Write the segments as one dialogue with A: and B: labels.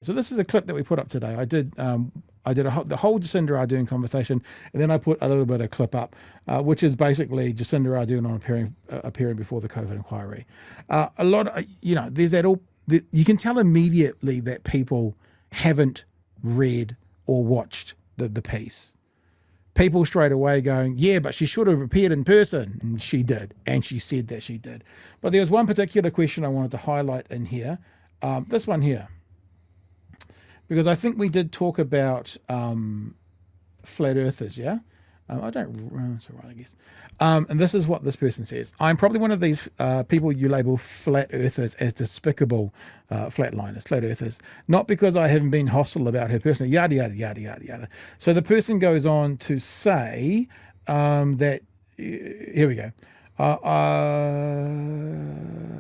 A: So this is a clip that we put up today. I did the whole Jacinda Ardern conversation, and then I put a little bit of clip up, which is basically Jacinda Ardern on appearing before the COVID inquiry. A lot of, there's that all. You can tell immediately that people haven't read or watched the piece. People straight away going, yeah, but she should have appeared in person. And she did, and she said that she did. But there was one particular question I wanted to highlight in here, this one here, because I think we did talk about flat earthers, yeah? That's all right, I guess. And this is what this person says. I'm probably one of these people you label flat earthers as despicable flatliners, flat earthers, not because I haven't been hostile about her personally, yada, yada, yada, yada, yada. So the person goes on to say that, here we go.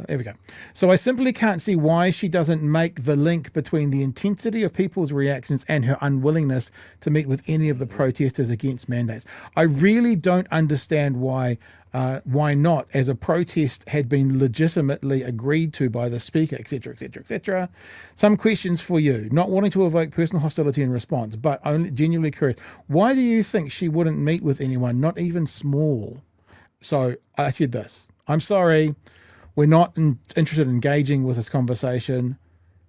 A: Here we go. So I simply can't see why she doesn't make the link between the intensity of people's reactions and her unwillingness to meet with any of the protesters against mandates. I really don't understand why not, as a protest had been legitimately agreed to by the speaker, etc., etc., etc. Some questions for you, not wanting to evoke personal hostility in response, but only genuinely curious. Why do you think she wouldn't meet with anyone, not even small? So I said this, I'm sorry, we're not interested in engaging with this conversation,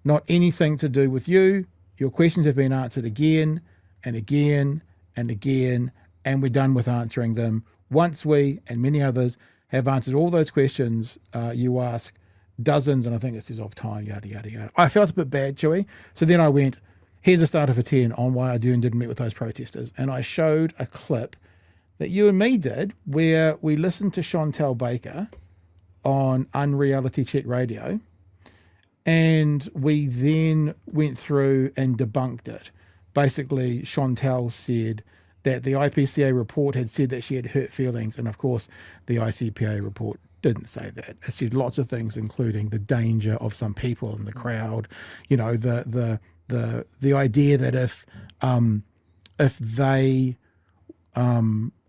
A: not anything to do with you. Your questions have been answered again and again and again, and we're done with answering them. Once we and many others have answered all those questions you ask, dozens, and I think it says of time, yada, yada, yada. I felt a bit bad, Chewie. So then I went, here's a starter for 10 on why I do and didn't meet with those protesters. And I showed a clip that you and me did, where we listened to Chantel Baker on Unreality Check Radio, and we then went through and debunked it. Basically, Chantel said that the IPCA report had said that she had hurt feelings, and of course, the ICPA report didn't say that. It said lots of things, including the danger of some people in the crowd. You know, the idea that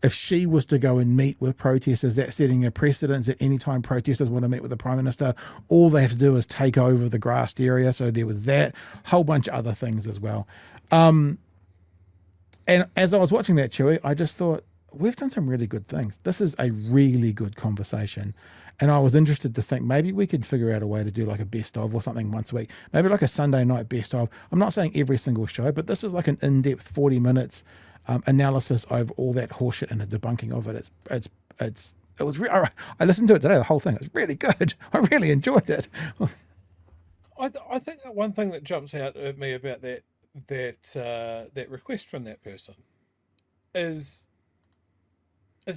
A: if she was to go and meet with protesters, that's setting a precedence that any time protesters want to meet with the Prime Minister, all they have to do is take over the grassed area. So there was that, whole bunch of other things as well. And as I was watching that, Chewie, I just thought, we've done some really good things. This is a really good conversation. And I was interested to think maybe we could figure out a way to do like a best of or something once a week, maybe like a Sunday night best of. I'm not saying every single show, but this is like an in-depth 40 minutes analysis of all that horseshit and a debunking of it. I listened to it today, the whole thing. It was really good. I really enjoyed it.
B: I think that one thing that jumps out at me about that request from that person is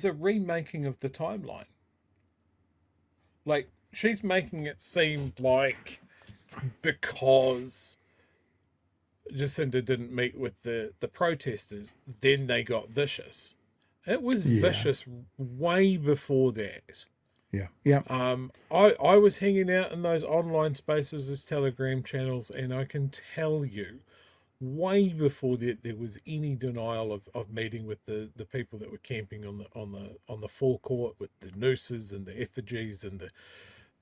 B: a remaking of the timeline. Like, she's making it seem like because Jacinda didn't meet with the protesters, then they got vicious. It was vicious way before that.
A: Yeah. Yeah.
B: I was hanging out in those online spaces as Telegram channels, and I can tell you, way before that, there was any denial of meeting with the people that were camping on the forecourt with the nooses and the effigies and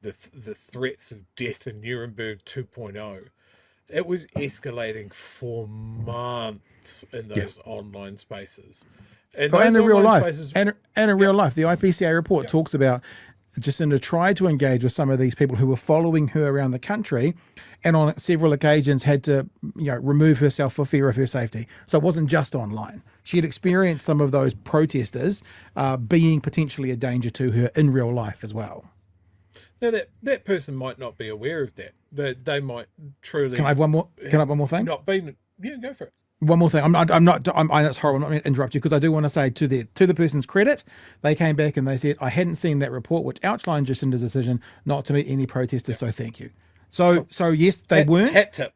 B: the threats of death in Nuremberg 2.0. It was escalating for months in those online spaces.
A: And in real life, and in real life, the IPCA report talks about Jacinda tried to engage with some of these people who were following her around the country, and on several occasions had to, remove herself for fear of her safety. So it wasn't just online. She had experienced some of those protesters being potentially a danger to her in real life as well.
B: Now that person might not be aware of that. They might truly.
A: Can I have one more? Can I have one more thing?
B: Not been. Yeah, go for it.
A: One more thing. That's horrible. I'm not going to interrupt you, because I do want to say to the person's credit, they came back and they said, I hadn't seen that report which outlined Jacinda's decision not to meet any protesters. So thank you. So yes, they weren't.
B: Hat tip.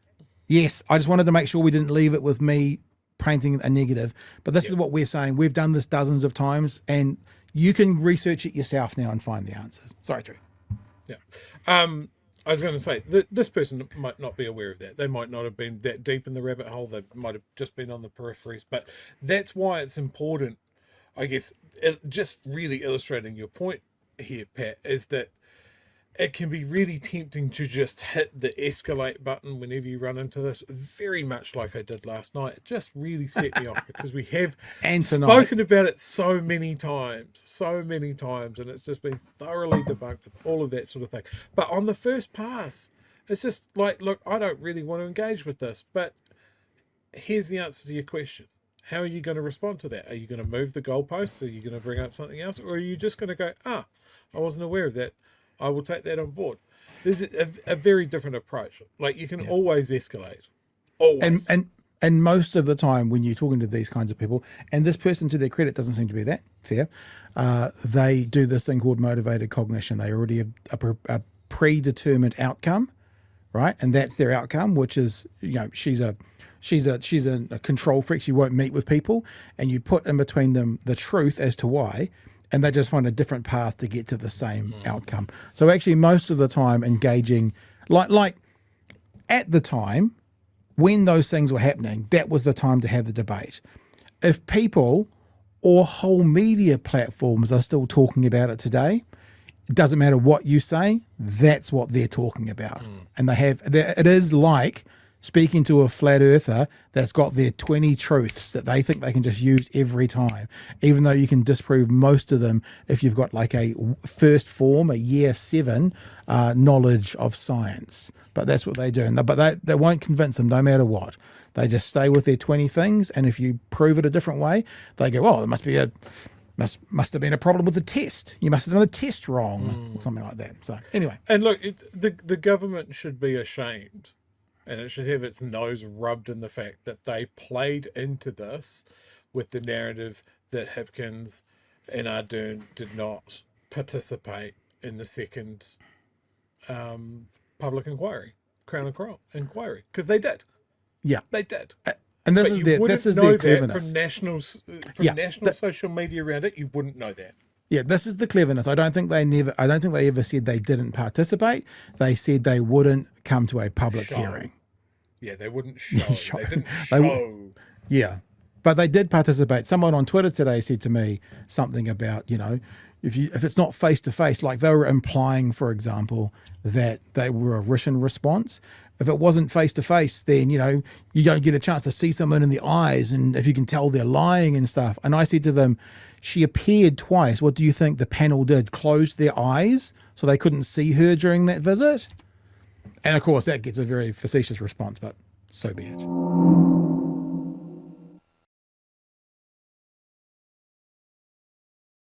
A: Yes, I just wanted to make sure we didn't leave it with me painting a negative. But this is what we're saying. We've done this dozens of times, and you can research it yourself now and find the answers. Sorry, Drew.
B: Yeah. I was going to say, this person might not be aware of that. They might not have been that deep in the rabbit hole. They might have just been on the peripheries. But that's why it's important, I guess, just really illustrating your point here, Pat, is that it can be really tempting to just hit the escalate button whenever you run into this, very much like I did last night. It just really set me off because we have
A: And tonight.
B: spoken about it so many times, and it's just been thoroughly debunked, all of that sort of thing. But on the first pass, it's just like, look, I don't really want to engage with this, but here's the answer to your question. How are you going to respond to that? Are you going to move the goalposts? Are you going to bring up something else? Or are you just going to go, I wasn't aware of that. I will take that on board. There's a very different approach. Like, you can always escalate. Always.
A: And most of the time when you're talking to these kinds of people, and this person, to their credit, doesn't seem to be that fair, they do this thing called motivated cognition. They already have a predetermined outcome, right? And that's their outcome, which is, she's a control freak. She won't meet with people, and you put in between them the truth as to why, and they just find a different path to get to the same outcome. So actually, most of the time, engaging, like at the time when those things were happening, that was the time to have the debate. If people or whole media platforms are still talking about it today, it doesn't matter what you say, that's what they're talking about. And it is like speaking to a flat earther that's got their 20 truths that they think they can just use every time, even though you can disprove most of them if you've got like a first form, a year 7 knowledge of science. But that's what they do. But they won't convince them no matter what. They just stay with their 20 things. And if you prove it a different way, they go, oh, there must have been a problem with the test. You must have done the test wrong, or something like that. So anyway.
B: And look, the government should be ashamed, and it should have its nose rubbed in the fact that they played into this with the narrative that Hipkins and Ardern did not participate in the second public inquiry, Crown and Crown inquiry, because they did.
A: Yeah,
B: they did.
A: And this is their cleverness.
B: From national social media around it, you wouldn't know that.
A: Yeah, this is the cleverness. I don't think they ever said they didn't participate. They said they wouldn't come to a public hearing.
B: Yeah, they wouldn't show. They didn't show.
A: Yeah, but they did participate. Someone on Twitter today said to me something about, if it's not face to face, like they were implying, for example, that they were a written response. If it wasn't face to face, then, you don't get a chance to see someone in the eyes, and if you can tell they're lying and stuff. And I said to them, she appeared twice. What do you think the panel did? Closed their eyes so they couldn't see her during that visit? And of course, that gets a very facetious response, but so be it.